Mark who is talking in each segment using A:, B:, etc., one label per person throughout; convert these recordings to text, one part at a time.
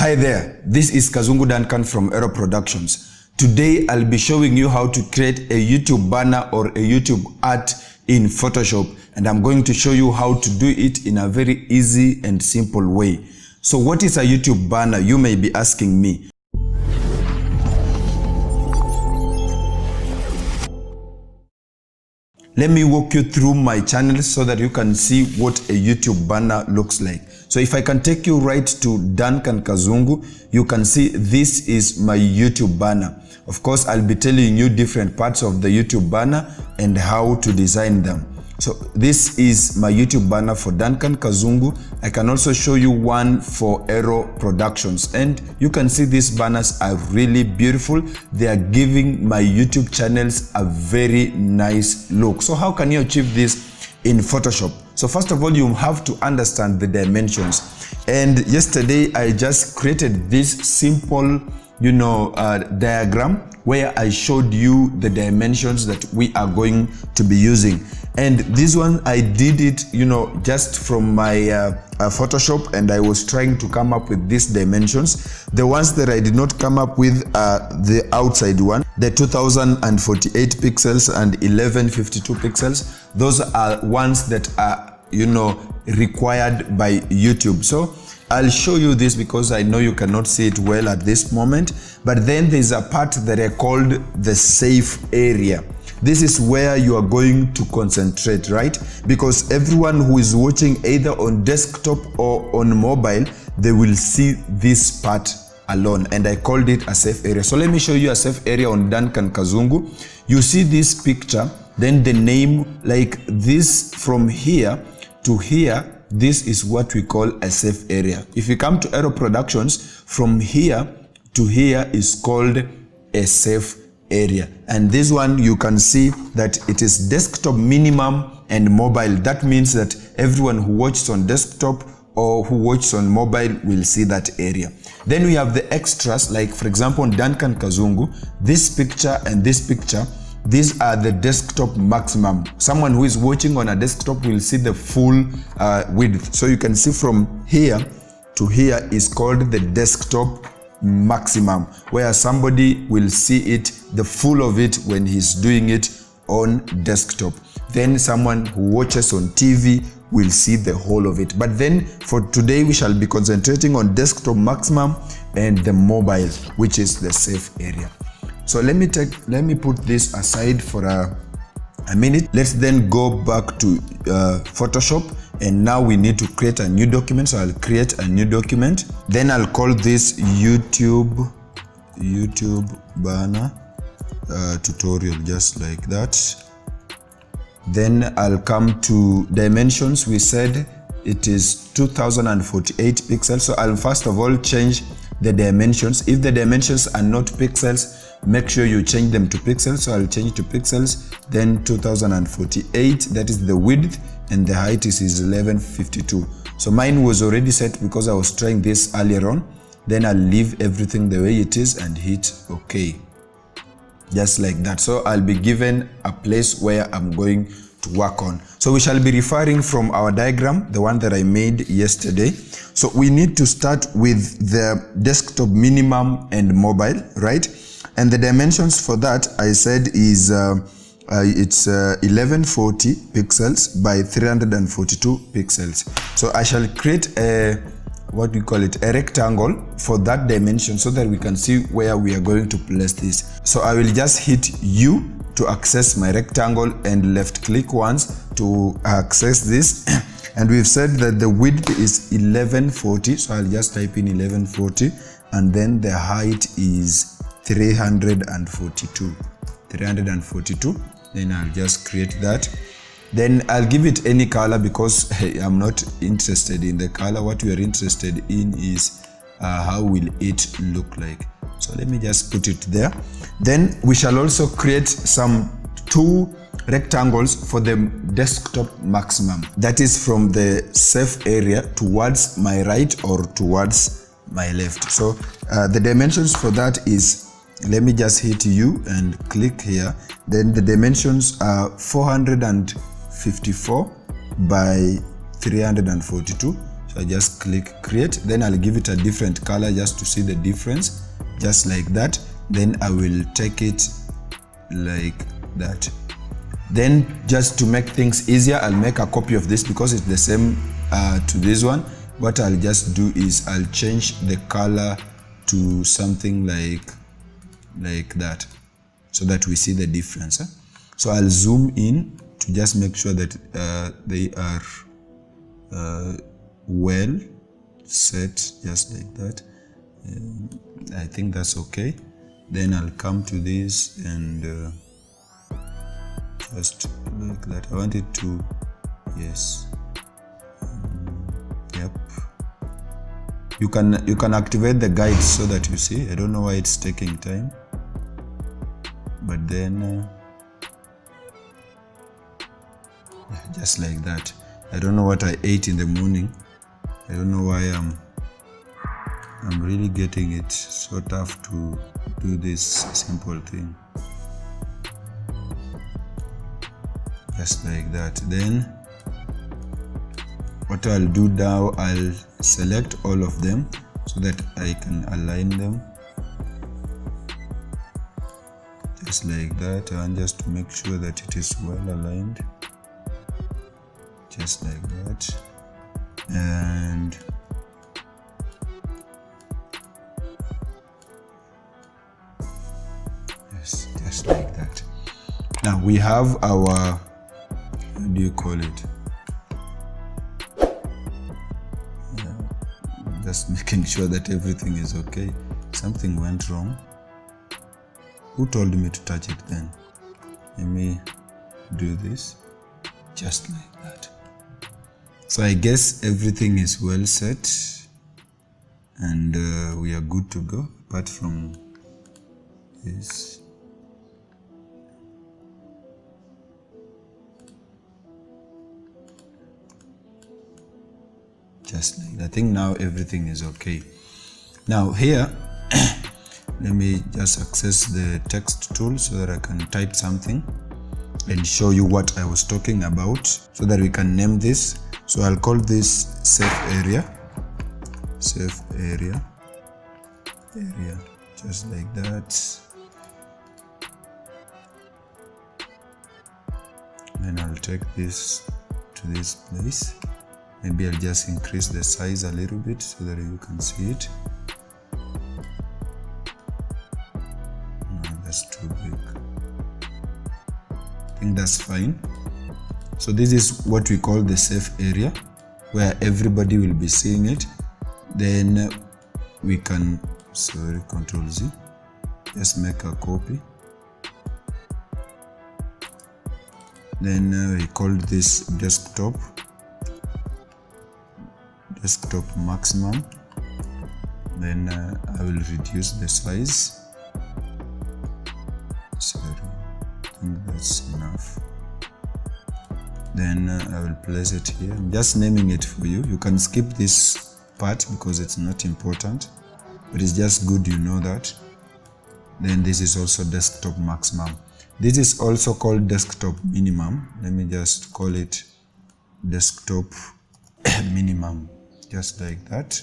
A: Hi there, this is Kazungu Duncan from Ero Productions. Today I'll be showing you how to create a YouTube banner or a YouTube art in Photoshop, and I'm going to show you how to do it in a very easy and simple way. So what is a YouTube banner, you may be asking me. Let me walk you through my channel so that you can see what a YouTube banner looks like. So if I can take you right to Duncan Kazungu, you can see this is my YouTube banner. Of course, I'll be telling you different parts of the YouTube banner and how to design them. So this is my YouTube banner for Duncan Kazungu. I can also show you one for Ero Productions, and you can see these banners are really beautiful. They are giving my YouTube channels a very nice look. So how can you achieve this in Photoshop? So first of all, you have to understand the dimensions. And yesterday I just created this simple diagram where I showed you the dimensions that we are going to be using. And this one I did it just from my Photoshop, and I was trying to come up with these dimensions. The ones that I did not come up with are the outside one, the 2048 pixels and 1152 pixels. Those are ones that are required by YouTube. So I'll show you this because I know you cannot see it well at this moment, but then there's a part that I called the safe area. This is where you are going to concentrate, right? Because everyone who is watching either on desktop or on mobile, they will see this part alone, and I called it a safe area. So let me show you a safe area on Duncan Kazungu. You see this picture, then the name like this from here to here. This is what we call a safe area. If you come to Ero Productions, from here to here is called a safe area. And this one, you can see that it is desktop minimum and mobile. That means that everyone who watches on desktop or who watches on mobile will see that area. Then we have the extras, like for example on Duncan Kazungu, this picture and this picture. These are the desktop maximum. Someone who is watching on a desktop will see the full width. So you can see from here to here is called the desktop maximum, where somebody will see it, the full of it, when he's doing it on desktop. Then someone who watches on TV will see the whole of it. But then for today, we shall be concentrating on desktop maximum and the mobile, which is the safe area. So let me put this aside for a minute. Let's then go back to Photoshop, and now we need to create a new document. So I'll create a new document. Then I'll call this YouTube banner tutorial, just like that. Then I'll come to dimensions. We said it is 2048 pixels. So I'll first of all change the dimensions. If the dimensions are not pixels, make sure you change them to pixels. So I'll change to pixels, then 2048, that is the width, and the height is 1152. So mine was already set because I was trying this earlier on. Then I'll leave everything the way it is and hit OK. Just like that. So I'll be given a place where I'm going to work on. So we shall be referring from our diagram, the one that I made yesterday. So we need to start with the desktop minimum and mobile, right? And the dimensions for that, I said, is it's 1140 pixels by 342 pixels. So I shall create a, a rectangle for that dimension so that we can see where we are going to place this. So I will just hit U to access my rectangle and left click once to access this. And we've said that the width is 1140. So I'll just type in 1140, and then the height is 342. Then I'll just create that. Then I'll give it any color because I'm not interested in the color. What we are interested in is how will it look like. So let me just put it there. Then we shall also create two rectangles for the desktop maximum. That is from the safe area towards my right or towards my left. So the dimensions for that is, let me just hit U and click here. Then the dimensions are 454 by 342. So I just click create, then I'll give it a different color just to see the difference, just like that. Then I will take it like that. Then just to make things easier, I'll make a copy of this because it's the same to this one. What I'll just do is I'll change the color to something like that, so that we see the difference. So I'll zoom in to just make sure that they are well set, just like that. I think that's okay. Then I'll come to this and just like that. I want it to, yes, yep. You can activate the guide so that you see. I don't know why it's taking time, but then just like that. I don't know what I ate in the morning. I don't know why I'm really getting it so tough to do this simple thing. Just like that. Then what I'll do now, I'll select all of them so that I can align them. Just like that, and just to make sure that it is well aligned. Just like that. And yes, just like that. Now we have our, what do you call it? Just making sure that everything is okay. Something went wrong. Who told me to touch it then? Let me do this, just like that. So I guess everything is well set and we are good to go, apart from this. Just like that. I think now everything is okay. Now here, let me just access the text tool so that I can type something and show you what I was talking about, so that we can name this. So I'll call this safe area, just like that. Then I'll take this to this place. Maybe I'll just increase the size a little bit so that you can see it. No, that's too big. I think that's fine. So this is what we call the safe area, where everybody will be seeing it. Then we can, Control Z, just make a copy. Then we call this desktop maximum. Then I will reduce the size. Sorry, I think that's enough. Then I will place it here. I'm just naming it for you. You can skip this part because it's not important, but it's just good you know that. Then this is also desktop maximum. This is also called desktop minimum. Let me just call it desktop minimum, just like that.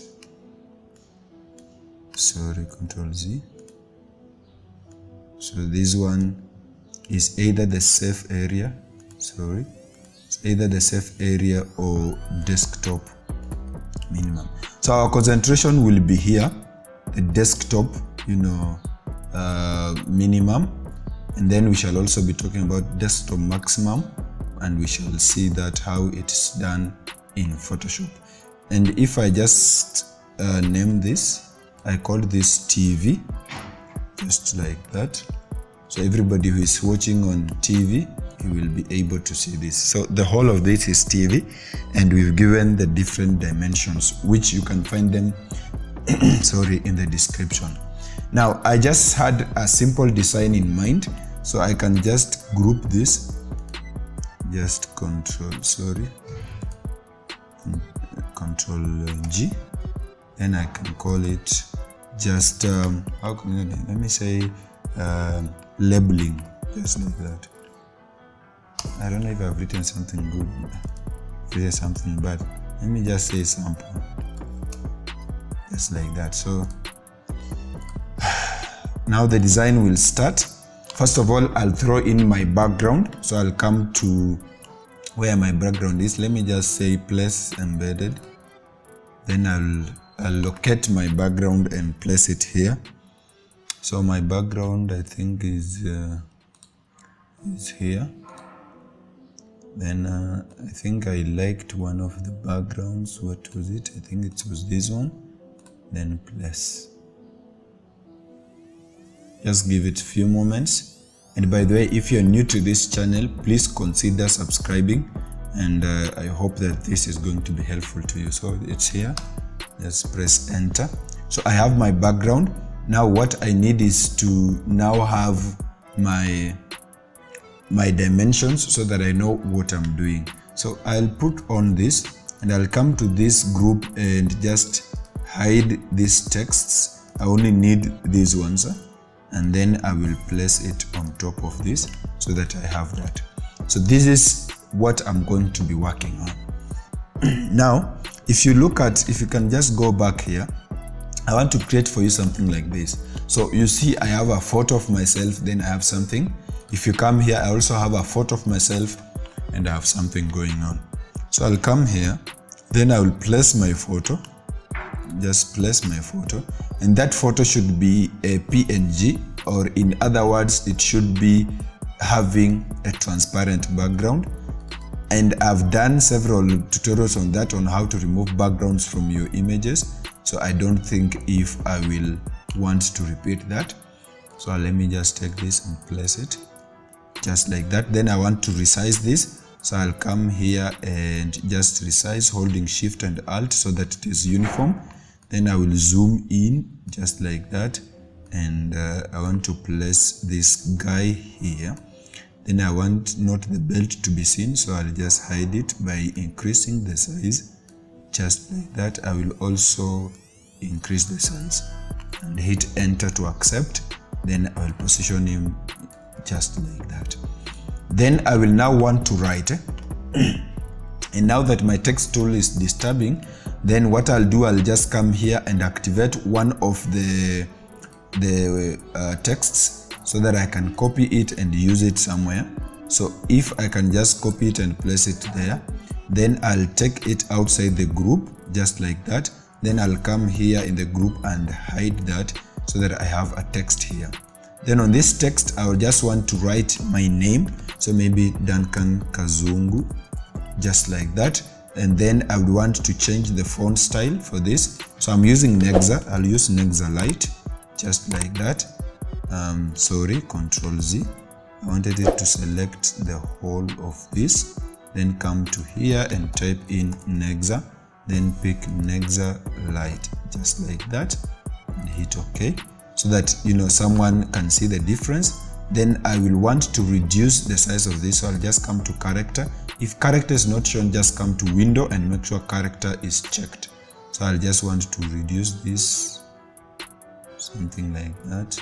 A: Control Z. So this one is either the safe area, it's either the safe area or desktop minimum. So our concentration will be here, the desktop, minimum, and then we shall also be talking about desktop maximum, and we shall see that how it's done in Photoshop. And if I just name this, I call this TV, just like that. So everybody who is watching on TV, he will be able to see this. So the whole of this is TV, and we've given the different dimensions, which you can find them in the description. Now I just had a simple design in mind, so I can just group this, just Control G, then I can call it just let me say labeling, just like that. I don't know if I've written something good, if there's something bad. let me just say sample, just like that. So now the design will start. First of all, I'll throw in my background. So I'll come to where my background is. Let me just say place embedded. Then I'll locate my background and place it here. So my background, I think, is here. Then I think I liked one of the backgrounds. What was it? I think it was this one. Then place. Just give it a few moments. And by the way, if you're new to this channel, please consider subscribing. And I hope that this is going to be helpful to you. So it's here. Just press enter. So I have my background. Now what I need is to now have my dimensions so that I know what I'm doing. So I'll put on this and I'll come to this group and just hide these texts. I only need these ones. And then I will place it on top of this so that I have that. So this is what I'm going to be working on. Now, if you can just go back here, I want to create for you something like this. So you see I have a photo of myself, then I have something. If you come here, I also have a photo of myself and I have something going on. So I'll come here, then I will place my photo. Just place my photo, and that photo should be a PNG, or in other words, it should be having a transparent background. And I've done several tutorials on that, on how to remove backgrounds from your images. So I don't think if I will want to repeat that. So let me just take this and place it just like that. Then I want to resize this. So I'll come here and just resize, holding Shift and Alt so that it is uniform. Then I will zoom in just like that. And I want to place this guy here. Then I want not the belt to be seen, so I'll just hide it by increasing the size just like that. I will also increase the size and hit enter to accept. Then I will position him just like that. Then I will now want to write. And now that my text tool is disturbing, then what I'll do, I'll just come here and activate one of the texts so that I can copy it and use it somewhere. So if I can just copy it and place it there, then I'll take it outside the group just like that. Then I'll come here in the group and hide that so that I have a text here. Then on this text, I will just want to write my name. So maybe Duncan Kazungu, just like that. And then I would want to change the font style for this. So I'm using Nexa. I'll use Nexa Light, just like that. Control Z. I wanted it to select the whole of this. Then come to here and type in Nexa. Then pick Nexa Light, just like that. And hit OK. So that someone can see the difference. Then I will want to reduce the size of this. So I'll just come to character. If character is not shown, just come to window and make sure character is checked. So I'll just want to reduce this, something like that.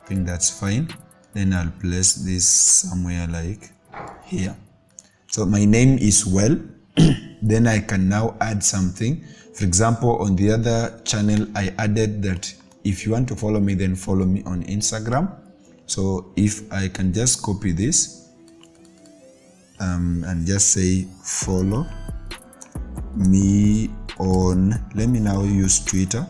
A: I think that's fine. Then I'll place this somewhere like here. So my name is Well. Then I can now add something. For example, on the other channel, I added that if you want to follow me, then follow me on Instagram. So if I can just copy this and just say follow me on, let me now use Twitter,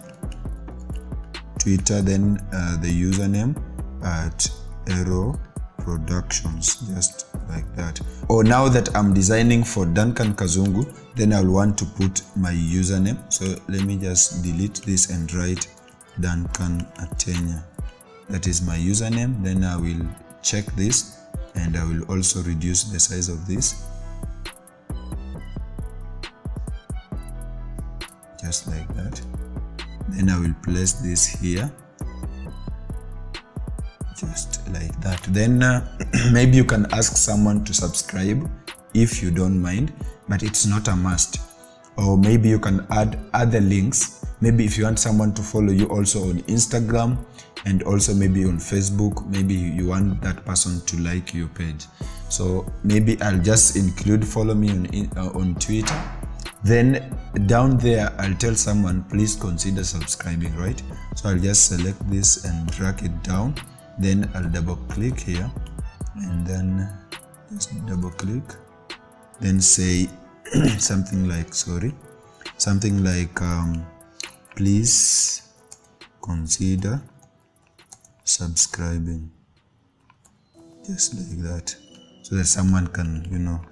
A: then the username at Ero Productions, just like that. Or now that I'm designing for Duncan Kazungu, then I'll want to put my username. So let me just delete this and write Duncan Atenya. That is my username. Then I will check this and I will also reduce the size of this, just like that. Then I will place this here, just like that. Then maybe you can ask someone to subscribe if you don't mind, but it's not a must. Or maybe you can add other links. Maybe if you want someone to follow you also on Instagram and also maybe on Facebook, maybe you want that person to like your page. So maybe I'll just include follow me on Twitter, Then down there, I'll tell someone, please consider subscribing, right? So I'll just select this and drag it down. Then I'll double click here and then just double click. Then say something like, please consider subscribing. Just like that. So that someone can,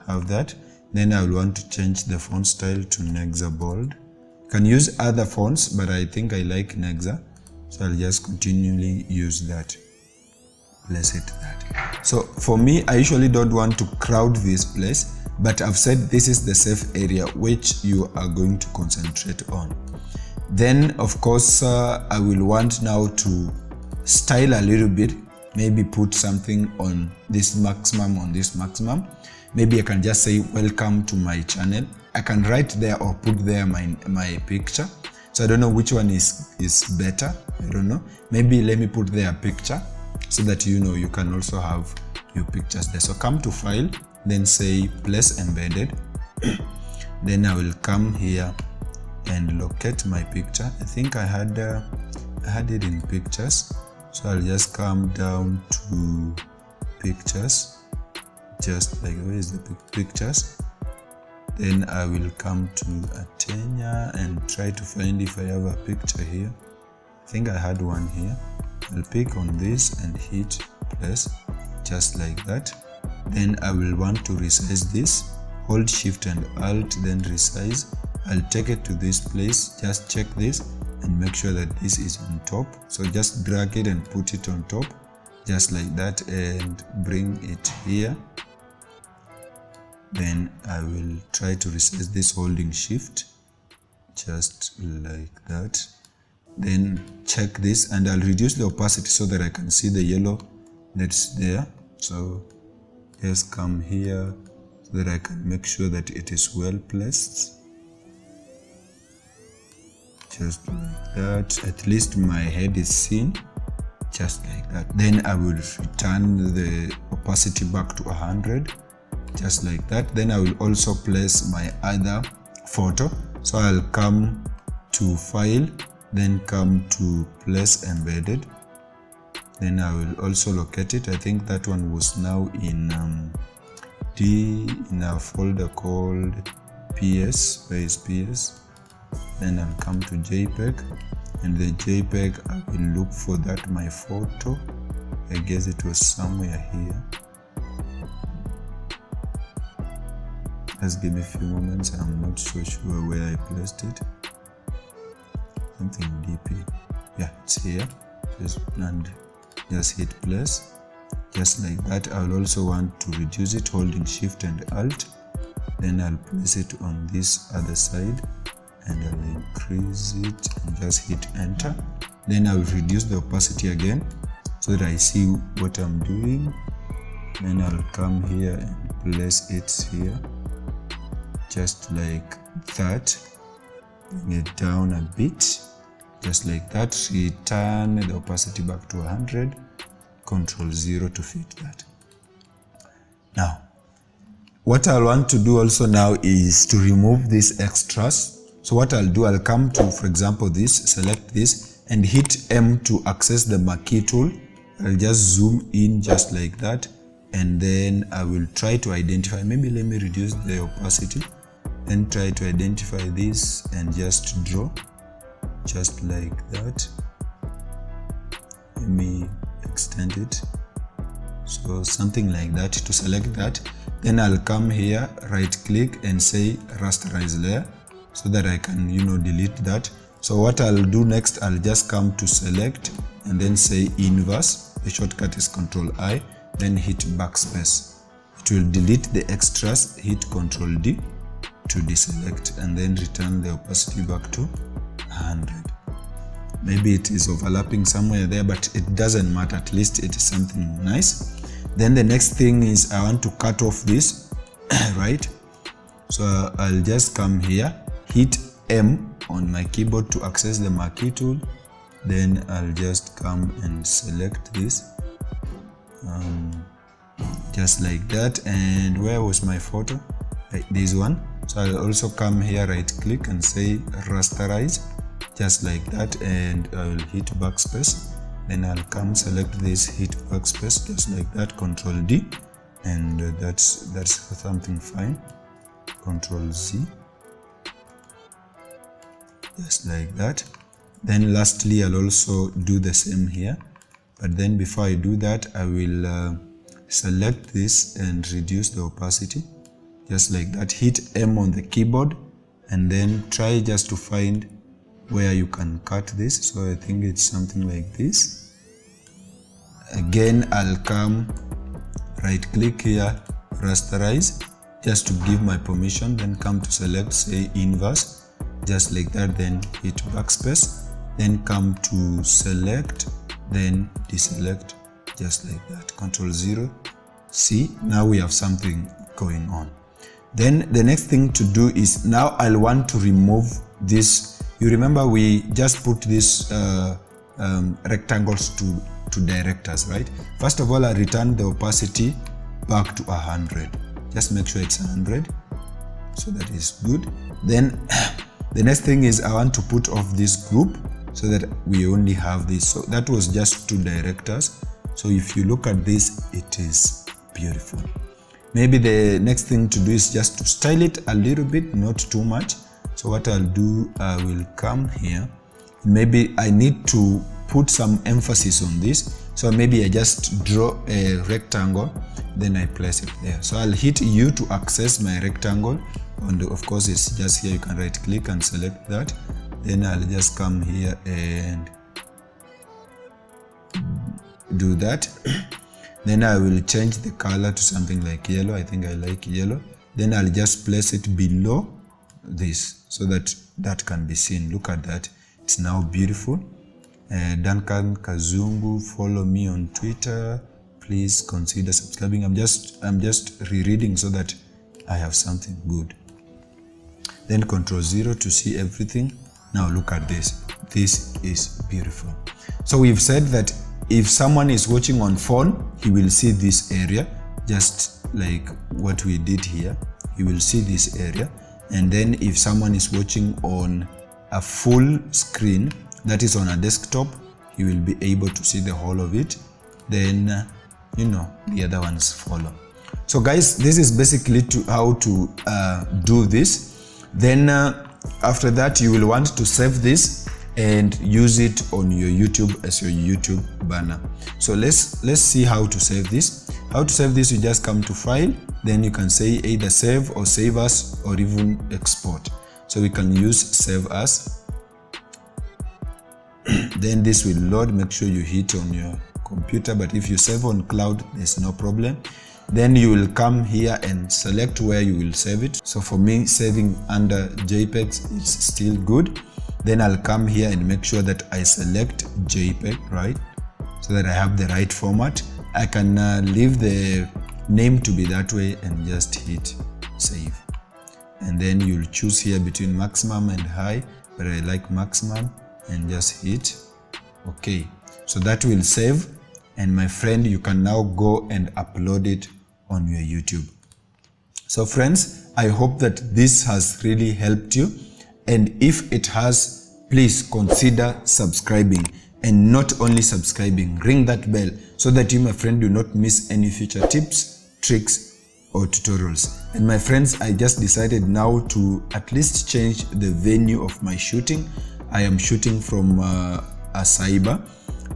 A: have that. Then I will want to change the font style to Nexa bold. You can use other fonts, but I think I like Nexa. So I'll just continually use that. Place it that. So for me, I usually don't want to crowd this place, but I've said this is the safe area which you are going to concentrate on. Then of course, I will want now to style a little bit. Maybe put something on this maximum, Maybe I can just say, welcome to my channel. I can write there or put there my picture. So I don't know which one is better. I don't know. Maybe let me put there a picture so that you can also have your pictures there. So come to file, then say place embedded. Then I will come here and locate my picture. I think I had it in pictures. So I'll just come down to pictures, just like, where is the pictures? Then I will come to Atenya and try to find if I have a picture here. I think I had one here. I'll pick on this and hit place, just like that. Then I will want to resize this. Hold Shift and Alt, then resize. I'll take it to this place, just check this and make sure that this is on top. So just drag it and put it on top, just like that, and bring it here. Then I will try to resize this holding Shift, just like that. Then check this and I'll reduce the opacity so that I can see the yellow that's there. So just come here so that I can make sure that it is well placed. Just like that. At least my head is seen. Just like that. Then I will return the opacity back to 100. Just like that. Then I will also place my other photo. So I'll come to File, then come to Place Embedded. Then I will also locate it. I think that one was now in a folder called PS. Where is PS? Then I'll come to JPEG, and the JPEG I will look for that my photo. I guess it was somewhere here. Just give me a few moments. I'm not so sure where I placed it. Something DP. Yeah, it's here. Just hit place. Just like that. I'll also want to reduce it, holding Shift and Alt. Then I'll place it on this other side. And I'll increase it and just hit enter. Then I will reduce the opacity again so that I see what I'm doing. Then I'll come here and place it here, just like that. Bring it down a bit, just like that. Return the opacity back to 100. Control 0 to fit that. Now, what I want to do also now is to remove these extras. So what I'll do, I'll come to, for example, this, select this and hit M to access the marquee tool. I'll just zoom in just like that. And then I will try to identify, maybe let me reduce the opacity and try to identify this and just draw just like that. Let me extend it. So something like that. To select that, then I'll come here, right click and say rasterize layer, so that I can, delete that. So what I'll do next, I'll just come to select and then say inverse. The shortcut is Ctrl I, then hit backspace. It will delete the extras, hit Ctrl D to deselect and then return the opacity back to 100. Maybe it is overlapping somewhere there, but it doesn't matter. At least it is something nice. Then the next thing is I want to cut off this, right? So I'll just come here, hit M on my keyboard to access the marquee tool. Then I'll just come and select this, just like that. And where was my photo? This one. So I'll also come here, right click and say rasterize, just like that, and I will hit backspace. Then I'll come select this, hit backspace, just like that, Control D, and that's something fine. Control Z, just like that. Then lastly, I'll also do the same here, but then before I do that, I will select this and reduce the opacity, just like that. Hit M on the keyboard and then try just to find where you can cut this. So I think it's something like this. Again, I'll come right click here, rasterize, just to give my permission, then come to select, say inverse, just like that, then hit backspace, then come to select, then deselect, just like that, Control 0. See, now we have something going on. Then the next thing to do is, now I'll want to remove this. You remember we just put these rectangles to directors, right? First of all, I return the opacity back to 100. Just make sure it's 100. So that is good. Then the next thing is I want to put off this group so that we only have this. So that was just 2 directors. So if you look at this, it is beautiful. Maybe the next thing to do is just to style it a little bit, not too much. So what I'll do, I will come here. Maybe I need to put some emphasis on this. So maybe I just draw a rectangle, then I place it there. So I'll hit U to access my rectangle. And of course, it's just here. You can right click and select that. Then I'll just come here and do that. Then I will change the color to something like yellow. I think I like yellow. Then I'll just place it below this so that that can be seen. Look at that. It's now beautiful. Duncan Kazungu, follow me on Twitter. Please consider subscribing. I'm just rereading so that I have something good. Then Control 0 to see everything. Now look at this. This is beautiful. So we've said that if someone is watching on phone, he will see this area, just like what we did here. He will see this area. And then if someone is watching on a full screen, that is on a desktop, he will be able to see the whole of it. Then, the other ones follow. So guys, this is basically how to do this. Then after that, you will want to save this and use it on your YouTube as your YouTube banner. So let's see how to save this. How to save this, you just come to File, then you can say either Save or Save As or even Export. So we can use Save As. Then this will load. Make sure you hit on your computer, but if you save on cloud, there's no problem. Then you will come here and select where you will save it. So for me, saving under JPEG is still good. Then I'll come here and make sure that I select JPEG, right? So that I have the right format. I can leave the name to be that way and just hit save. And then you'll choose here between maximum and high, but I like maximum, and just hit OK. So that will save. And my friend, you can now go and upload it on your YouTube. So friends, I hope that this has really helped you. And if it has, please consider subscribing, and not only subscribing, ring that bell so that you, my friend, do not miss any future tips, tricks, or tutorials. And my friends, I just decided now to at least change the venue of my shooting. I am shooting from a cyber,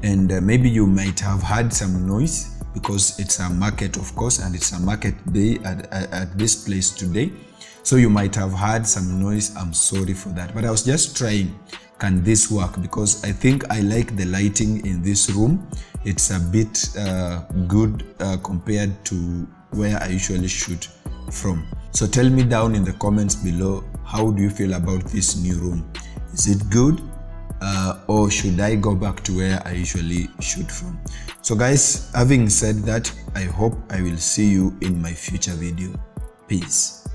A: and maybe you might have heard some noise because it's a market, of course, and it's a market day at this place today. So you might have heard some noise. I'm sorry for that, but I was just trying, can this work? Because I think I like the lighting in this room. It's a bit good compared to where I usually shoot from. So tell me down in the comments below, how do you feel about this new room? Is it good? Or should I go back to where I usually shoot from? So guys, having said that, I hope I will see you in my future video. Peace.